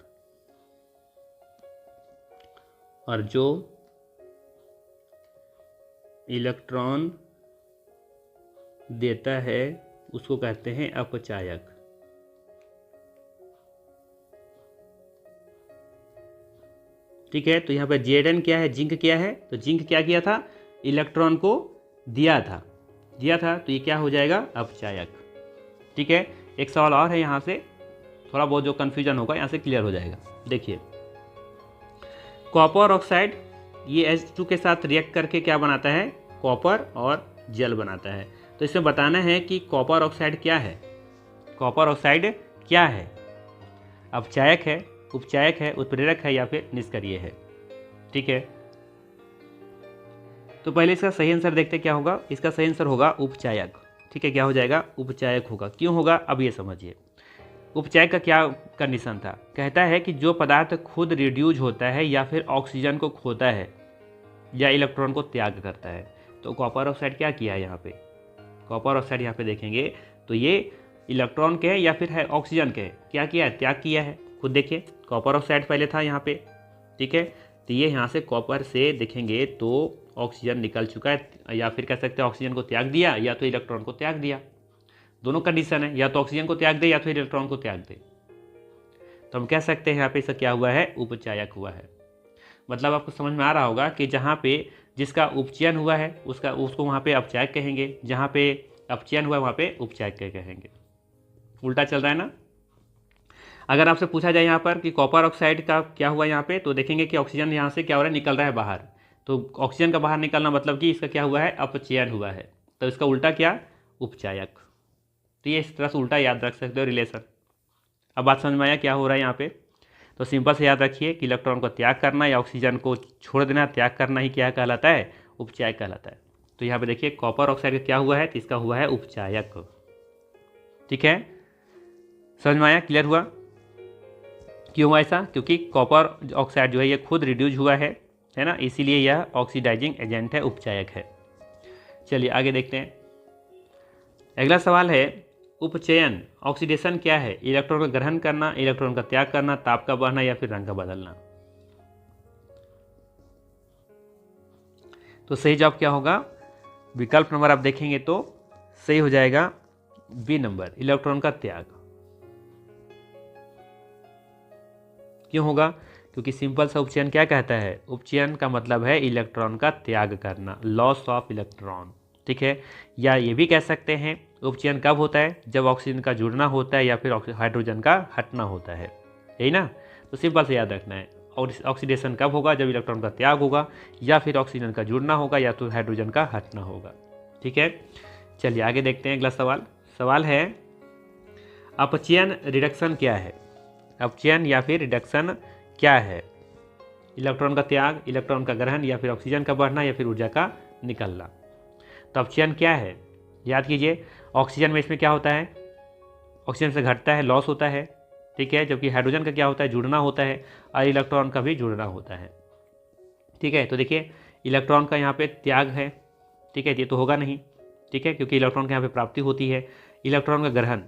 और जो इलेक्ट्रॉन देता है उसको कहते हैं अपचायक। ठीक है, तो यहाँ पर Zn क्या है, जिंक क्या है, तो जिंक क्या किया था, इलेक्ट्रॉन को दिया था, तो ये क्या हो जाएगा, अपचायक। ठीक है, एक सवाल और है यहाँ से, थोड़ा बहुत जो कन्फ्यूजन होगा यहाँ से क्लियर हो जाएगा। देखिए कॉपर ऑक्साइड ये H2 के साथ रिएक्ट करके क्या बनाता है, कॉपर और जल बनाता है। तो इसमें बताना है कि कॉपर ऑक्साइड क्या है, कॉपर ऑक्साइड क्या है, अपचायक है, उपचायक है, उत्प्रेरक है, या फिर निष्क्रिय है। ठीक है, तो पहले इसका सही आंसर देखते क्या होगा, इसका सही आंसर होगा उपचायक। ठीक है, क्या हो जाएगा, उपचायक होगा। क्यों होगा, अब ये समझिए। उपचायक का क्या कंडीशन था, कहता है कि जो पदार्थ खुद रिड्यूज होता है या फिर ऑक्सीजन को खोता है या इलेक्ट्रॉन को त्याग करता है। तो कॉपर ऑक्साइड क्या किया है यहाँ पे, कॉपर ऑक्साइड यहाँ पे देखेंगे तो ये इलेक्ट्रॉन के है या फिर है ऑक्सीजन के है, क्या किया है, त्याग किया है। खुद देखिए कॉपर ऑक्साइड पहले था यहाँ पे, ठीक है, तो ये यहाँ से कॉपर से देखेंगे तो ऑक्सीजन निकल चुका है, या फिर कह सकते हैं ऑक्सीजन को त्याग दिया या तो इलेक्ट्रॉन को त्याग दिया। दोनों कंडीशन है, या तो ऑक्सीजन को त्याग दे या तो इलेक्ट्रॉन को त्याग दे। तो हम कह सकते हैं यहाँ पे इसका क्या हुआ है, उपचायक हुआ है। मतलब आपको समझ में आ रहा होगा कि जहाँ पे जिसका उपचयन हुआ है उसको वहाँ पे अपचायक कहेंगे, जहाँ पे अपचयन हुआ है वहाँ पे उपचायक कहेंगे। उल्टा चल रहा है ना। अगर आपसे पूछा जाए यहाँ पर कि कॉपर ऑक्साइड का क्या हुआ यहाँ पे, तो देखेंगे कि ऑक्सीजन यहाँ से क्या हो रहा है, निकल रहा है बाहर। तो ऑक्सीजन का बाहर निकलना मतलब कि इसका क्या हुआ है, अपचयन हुआ है। तो इसका उल्टा क्या, उपचायक। तो ये इस तरह से उल्टा याद रख सकते हो रिलेशन। अब बात समझ में आया क्या हो रहा है यहाँ पे। तो सिंपल से याद रखिए कि इलेक्ट्रॉन को त्याग करना या ऑक्सीजन को छोड़ देना, त्याग करना ही क्या कहलाता है, उपचायक कहलाता है। तो यहाँ पे देखिए कॉपर ऑक्साइड का क्या हुआ है, तो इसका हुआ है उपचायक। ठीक है, समझ में आया, क्लियर हुआ। क्यों हुआ ऐसा, क्योंकि कॉपर ऑक्साइड जो है ये खुद रिड्यूज हुआ है ना, इसीलिए यह ऑक्सीडाइजिंग एजेंट है, उपचायक है। चलिए आगे देखते हैं। अगला सवाल है, उपचयन ऑक्सीडेशन क्या है, इलेक्ट्रॉन का ग्रहण करना, इलेक्ट्रॉन का त्याग करना, ताप का बढ़ना, या फिर रंग का बदलना। तो सही जवाब क्या होगा, विकल्प नंबर आप देखेंगे तो सही हो जाएगा बी नंबर, इलेक्ट्रॉन का त्याग। क्यों होगा, क्योंकि सिंपल सा उपचयन क्या कहता है, उपचयन का मतलब है इलेक्ट्रॉन का त्याग करना, लॉस ऑफ इलेक्ट्रॉन। ठीक है, या ये भी कह सकते हैं उपचयन कब होता है, जब ऑक्सीजन का जुड़ना होता है या फिर हाइड्रोजन का हटना होता है, यही ना। तो सिंपल से याद रखना है, और ऑक्सीडेशन कब होगा, जब इलेक्ट्रॉन का त्याग होगा या फिर ऑक्सीजन का जुड़ना होगा या तो हाइड्रोजन का हटना होगा। ठीक है, चलिए आगे देखते हैं अगला सवाल। सवाल है, अपचयन रिडक्शन क्या है, अपचयन या फिर रिडक्शन क्या है, इलेक्ट्रॉन का त्याग, इलेक्ट्रॉन का ग्रहण, या फिर ऑक्सीजन का बढ़ना, या फिर ऊर्जा का निकलना। तो अपचयन क्या है, याद कीजिए, ऑक्सीजन में इसमें क्या होता है, ऑक्सीजन से घटता है, लॉस होता है। ठीक है, जबकि हाइड्रोजन का क्या होता है, जुड़ना होता है, और इलेक्ट्रॉन का भी जुड़ना होता है। ठीक है, तो देखिए इलेक्ट्रॉन का यहाँ पे त्याग है, ठीक है, ये तो होगा नहीं। ठीक है, क्योंकि इलेक्ट्रॉन का यहाँ पे प्राप्ति होती है, इलेक्ट्रॉन का ग्रहण,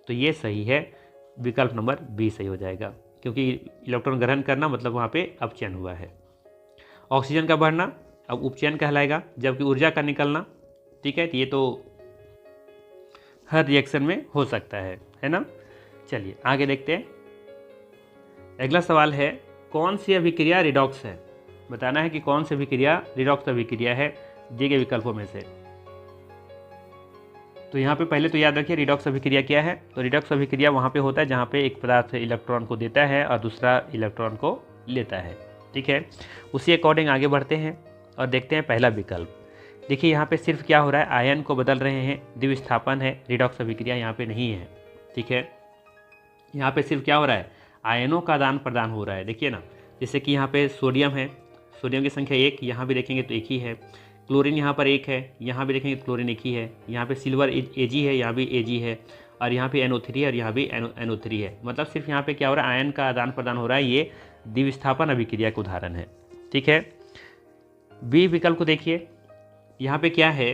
तो ये सही है, विकल्प नंबर बी सही हो जाएगा, क्योंकि इलेक्ट्रॉन ग्रहण करना मतलब वहाँ पे अपचयन हुआ है। ऑक्सीजन का बढ़ना अब उपचयन कहलाएगा, जबकि ऊर्जा का निकलना, ठीक है, तो ये तो हर रिएक्शन में हो सकता है ना। चलिए आगे देखते हैं। अगला सवाल है, कौन सी अभिक्रिया रिडॉक्स है? बताना है कि कौन सी अभिक्रिया रिडॉक्स अभिक्रिया है दिए गए विकल्पों में से। तो यहाँ पे पहले तो याद रखिए रिडॉक्स अभिक्रिया क्या है। तो रिडॉक्स अभिक्रिया वहाँ पे होता है जहाँ पे एक पदार्थ इलेक्ट्रॉन को देता है और दूसरा इलेक्ट्रॉन को लेता है, ठीक है। उसी अकॉर्डिंग आगे बढ़ते हैं और देखते हैं पहला विकल्प। देखिए यहाँ पे सिर्फ क्या हो रहा है, आयन को बदल रहे हैं, द्विविस्थापन है, रिडॉक्स अभिक्रिया यहाँ पे नहीं है, ठीक है। यहाँ पे सिर्फ क्या हो रहा है, आयनों का आदान प्रदान हो रहा है। देखिए ना, जैसे कि यहाँ पे सोडियम है, सोडियम की संख्या 1, यहाँ भी देखेंगे तो 1 ही है। क्लोरीन यहाँ पर 1 है, यहाँ भी देखेंगे तो क्लोरीन 1 ही है। यहाँ पे सिल्वर Ag है, यहाँ भी Ag है, और यहाँ पे NO3 है और यहाँ भी NO3 है। मतलब सिर्फ यहाँ पे क्या हो रहा है, आयन का आदान प्रदान हो रहा है। ये द्विविस्थापन अभिक्रिया का उदाहरण है, ठीक है। बी विकल्प को देखिए, यहाँ पे क्या है,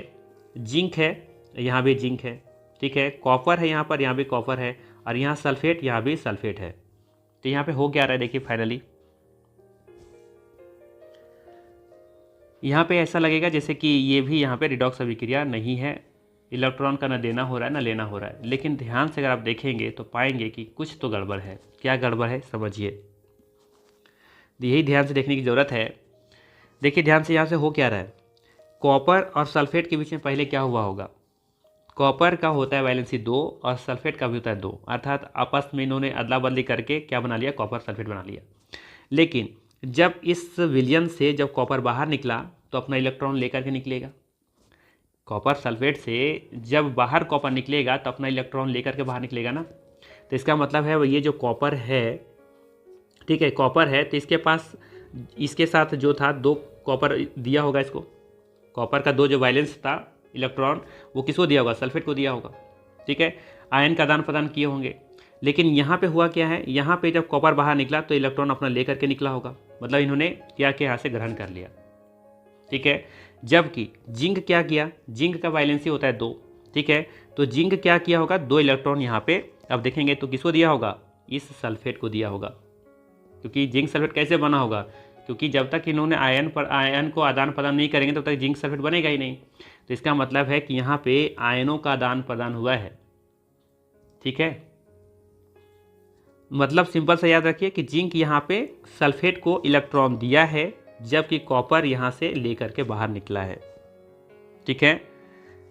जिंक है, यहाँ भी जिंक है, ठीक है। कॉपर है यहाँ पर, यहाँ भी कॉपर है, और यहाँ सल्फेट, यहाँ भी सल्फेट है। तो यहाँ पे हो क्या रहा है, देखिए फाइनली यहाँ पे ऐसा लगेगा जैसे कि ये भी यहाँ पे रिडॉक्स अभिक्रिया नहीं है, इलेक्ट्रॉन का न देना हो रहा है न लेना हो रहा है। लेकिन ध्यान से अगर आप देखेंगे तो पाएंगे कि कुछ तो गड़बड़ है। क्या गड़बड़ है समझिए, यही ध्यान से देखने की ज़रूरत है। देखिए ध्यान से, यहाँ से हो क्या रहा है, कॉपर और सल्फेट के बीच में पहले क्या हुआ होगा, कॉपर का होता है वैलेंसी 2 और सल्फेट का भी होता है 2, अर्थात आपस में इन्होंने अदला बदली करके क्या बना लिया, कॉपर सल्फेट बना लिया। लेकिन जब इस विलयन से जब कॉपर बाहर निकला तो अपना इलेक्ट्रॉन लेकर के निकलेगा। कॉपर सल्फेट से जब बाहर कॉपर निकलेगा तो अपना इलेक्ट्रॉन लेकर के बाहर निकलेगा ना। तो इसका मतलब है ये जो कॉपर है, ठीक है, कॉपर है, तो इसके पास इसके साथ जो था 2 कॉपर दिया होगा इसको, कॉपर का 2 जो वैलेंस था इलेक्ट्रॉन, वो किसको दिया होगा, सल्फेट को दिया होगा, ठीक है। आयन का आदान प्रदान किए होंगे। लेकिन यहाँ पे हुआ क्या है, यहाँ पे जब कॉपर बाहर निकला तो इलेक्ट्रॉन अपना लेकर के निकला होगा, मतलब इन्होंने क्या किया, यहाँ से ग्रहण कर लिया, ठीक है। जबकि जिंक क्या किया, जिंक का वैलेंसी होता है 2, ठीक है। तो जिंक क्या किया होगा, 2 इलेक्ट्रॉन यहाँ पे अब देखेंगे तो किसको दिया होगा, इस सल्फेट को दिया होगा। क्योंकि जिंक सल्फेट कैसे बना होगा, क्योंकि जब तक इन्होंने आयन को आदान प्रदान नहीं करेंगे तब तक जिंक सल्फेट बनेगा ही नहीं। तो इसका मतलब है कि यहाँ पे आयनों का आदान प्रदान हुआ है, ठीक है। मतलब सिंपल सा याद रखिए कि जिंक यहाँ पे सल्फेट को इलेक्ट्रॉन दिया है, जबकि कॉपर यहाँ से लेकर के बाहर निकला है, ठीक है।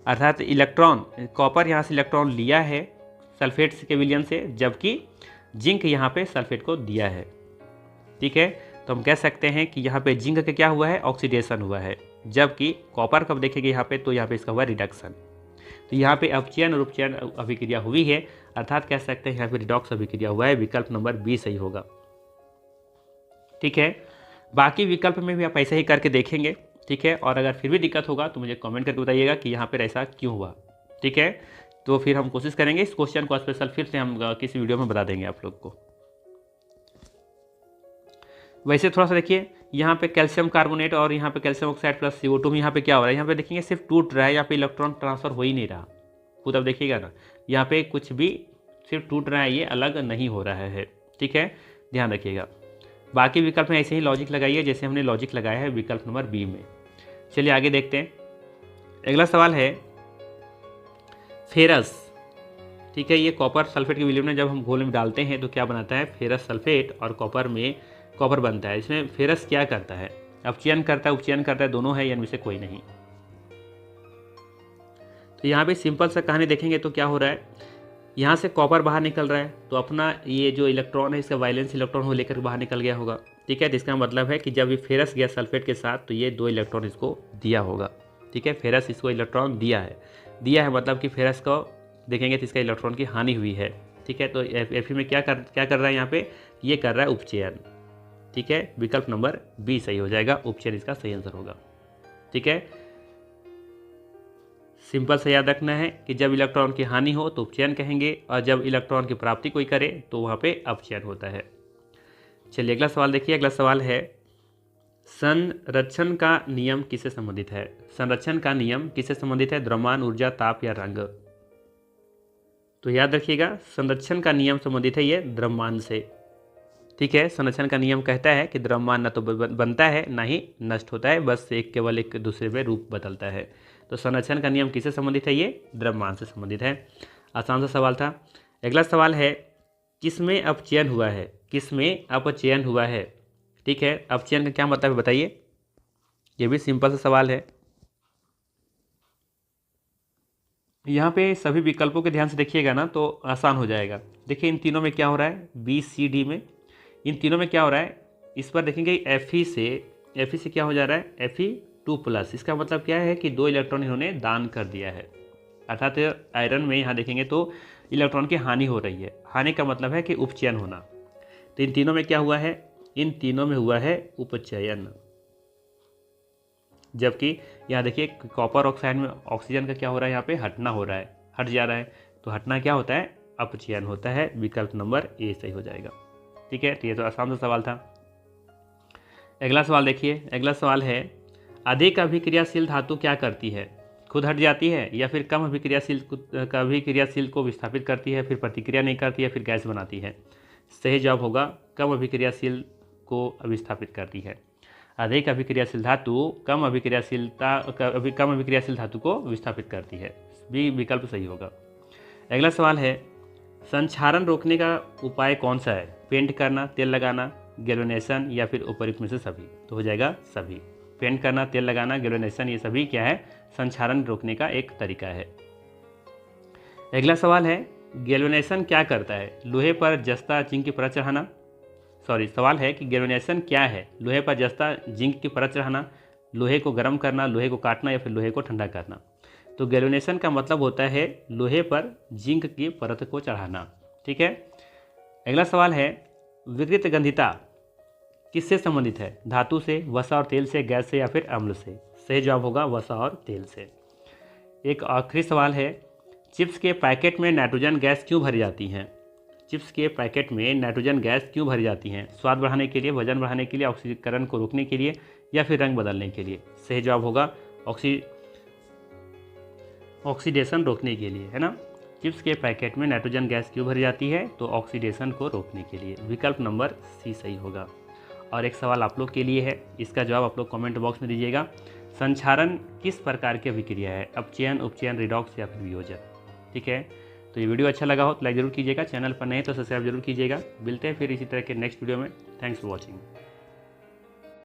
अर्थात इलेक्ट्रॉन, कॉपर यहाँ से इलेक्ट्रॉन लिया है सल्फेट के विलयन से, जबकि जिंक यहाँ पे सल्फेट को दिया है, ठीक है। तो हम कह सकते हैं कि यहाँ पे जिंक का क्या हुआ है, ऑक्सीडेशन हुआ है, जबकि कॉपर कब देखेंगे यहाँ पे, तो यहाँ पे इसका हुआ रिडक्शन। तो यहाँ पे अपचयन और उपचयन अभिक्रिया हुई है, अर्थात कह सकते हैं यहाँ पे रिडॉक्स अभिक्रिया हुआ है। विकल्प नंबर बी सही होगा, ठीक है। बाकी विकल्प में भी आप ऐसे ही करके देखेंगे, ठीक है। और अगर फिर भी दिक्कत होगा तो मुझे कमेंट करके बताइएगा कि यहाँ पर ऐसा क्यों हुआ, ठीक है। तो फिर हम कोशिश करेंगे इस क्वेश्चन को स्पेशल फिर से हम किसी वीडियो में बता देंगे आप लोग को। वैसे थोड़ा सा देखिए, यहाँ पे कैल्शियम कार्बोनेट और यहाँ पे कैल्शियम ऑक्साइड प्लस CO2 में यहाँ पे क्या हो रहा है, यहाँ पे देखेंगे सिर्फ टूट रहा है, यहाँ पे इलेक्ट्रॉन ट्रांसफर हो ही नहीं रहा। खुद अब देखिएगा ना, यहाँ पे कुछ भी सिर्फ टूट रहा है, ये अलग नहीं हो रहा है, ठीक है, ध्यान रखिएगा। बाकी विकल्प में ऐसे ही लॉजिक लगाइए जैसे हमने लॉजिक लगाया है विकल्प नंबर बी में। चलिए आगे देखते हैं। अगला सवाल है फेरस, ठीक है। ये कॉपर सल्फेट के विलयन में जब हम घोल में डालते हैं तो क्या बनाता है, फेरस सल्फेट और कॉपर में कॉपर बनता है। इसमें फेरस क्या करता है, अपचयन करता है, उपचयन करता है, दोनों है या इनमें से कोई नहीं। तो यहाँ पे सिंपल सा कहानी देखेंगे तो क्या हो रहा है, यहाँ से कॉपर बाहर निकल रहा है तो अपना ये जो इलेक्ट्रॉन है इसका वैलेंस इलेक्ट्रॉन हो लेकर बाहर निकल गया होगा, ठीक है। तो इसका मतलब है कि जब ये फेरस गया सल्फेट के साथ तो ये 2 इलेक्ट्रॉन इसको दिया होगा, ठीक है। फेरस इसको इलेक्ट्रॉन दिया है मतलब कि फेरस को देखेंगे तो इसका इलेक्ट्रॉन की हानि हुई है, ठीक है। तो Fe में क्या कर रहा है, यहाँ पे ये कर रहा है उपचयन, ठीक है। विकल्प नंबर बी सही हो जाएगा, उपचयन इसका सही आंसर होगा, ठीक है। सिंपल से याद रखना है कि जब इलेक्ट्रॉन की हानि हो तो उपचयन कहेंगे और जब इलेक्ट्रॉन की प्राप्ति कोई करे तो वहाँ पे अपचयन होता है। चलिए अगला सवाल देखिए। अगला सवाल है संरक्षण का नियम किससे संबंधित है? संरक्षण का नियम किससे संबंधित है? द्रव्यमान, ऊर्जा, ताप या रंग? तो याद रखिएगा, संरक्षण का नियम संबंधित है ये द्रव्यमान से। ठीक है, संरक्षण का नियम कहता है कि द्रव्यमान न तो बनता है ना ही नष्ट होता है, बस एक केवल एक दूसरे में रूप बदलता है। तो संरक्षण का नियम किससे संबंधित है? ये द्रव्यमान से संबंधित है। आसान सा सवाल था। अगला सवाल है, किसमें अपचयन हुआ है? किसमें अपचयन हुआ है? ठीक है, अपचयन का क्या मतलब है बताइए? ये भी सिंपल सा सवाल है। यहाँ पे सभी विकल्पों के ध्यान से देखिएगा ना तो आसान हो जाएगा। देखिए इन तीनों में क्या हो रहा है, बी सी डी में, इन तीनों में क्या हो रहा है? इस पर देखेंगे Fe से क्या हो जा रहा है? Fe2+। इसका मतलब क्या है कि 2 इलेक्ट्रॉन इन्होंने दान कर दिया है, अर्थात आयरन में यहाँ देखेंगे तो इलेक्ट्रॉन की हानि हो रही है। हानि का मतलब है कि उपचयन होना। तो इन तीनों में क्या हुआ है? इन तीनों में हुआ है उपचयन। जबकि यहाँ देखिए कॉपर ऑक्साइड में ऑक्सीजन का क्या हो रहा है? यहाँ पे हटना हो रहा है, हट जा रहा है। तो हटना क्या होता है? अपचयन होता है। विकल्प नंबर ए सही हो जाएगा। ठीक है, तो ये तो आसान सा सवाल था। अगला सवाल देखिए, अगला सवाल है, अधिक अभिक्रियाशील धातु क्या करती है? खुद हट जाती है, या फिर कम अभिक्रियाशील को विस्थापित करती है, फिर प्रतिक्रिया नहीं करती है, फिर गैस बनाती है? सही जवाब होगा कम अभिक्रियाशील को विस्थापित करती है। अधिक अभिक्रियाशील धातु कम अभिक्रियाशील धातु को विस्थापित करती है। बी विकल्प सही होगा। अगला सवाल है, संक्षारण रोकने का उपाय कौन सा है? पेंट करना, तेल लगाना, गैल्वेनेशन या फिर उपयुक्त में से सभी? तो हो जाएगा सभी। पेंट करना, तेल लगाना, गैल्वेनेशन, ये सभी क्या है? संक्षारण रोकने का एक तरीका है। अगला सवाल है, गैल्वेनेशन क्या करता है? लोहे पर जस्ता जिंक की परत चढ़ाना। सवाल है कि गैल्वेनेशन क्या है? लोहे पर जस्ता जिंक की परत चढ़ाना, लोहे को गर्म करना, लोहे को काटना या फिर लोहे को ठंडा करना? तो गैल्वेनेशन का मतलब होता है लोहे पर जिंक की परत को चढ़ाना। ठीक है। अगला सवाल है, विकृत गंधिता किससे संबंधित है? धातु से, वसा और तेल से, गैस से या फिर अम्ल से? सही जवाब होगा वसा और तेल से। एक आखिरी सवाल है, चिप्स के पैकेट में नाइट्रोजन गैस क्यों भरी जाती हैं? चिप्स के पैकेट में नाइट्रोजन गैस क्यों भरी जाती हैं? स्वाद बढ़ाने के लिए, वजन बढ़ाने के लिए, ऑक्सीकरण को रोकने के लिए या फिर रंग बदलने के लिए? सही जवाब होगा ऑक्सीडेशन रोकने के लिए, है ना। चिप्स के पैकेट में नाइट्रोजन गैस क्यों भरी जाती है? तो ऑक्सीडेशन को रोकने के लिए। विकल्प नंबर सी सही होगा। और एक सवाल आप लोग के लिए है, इसका जवाब आप लोग कमेंट बॉक्स में दीजिएगा। संक्षारण किस प्रकार की अभिक्रिया है? अपचयन, उपचयन, रिडॉक्स या फिर वियोजन? ठीक है, तो ये वीडियो अच्छा लगा हो तो लाइक जरूर कीजिएगा, चैनल पर नए तो सब्सक्राइब जरूर कीजिएगा। मिलते हैं फिर इसी तरह के नेक्स्ट वीडियो में। Thanks for watching.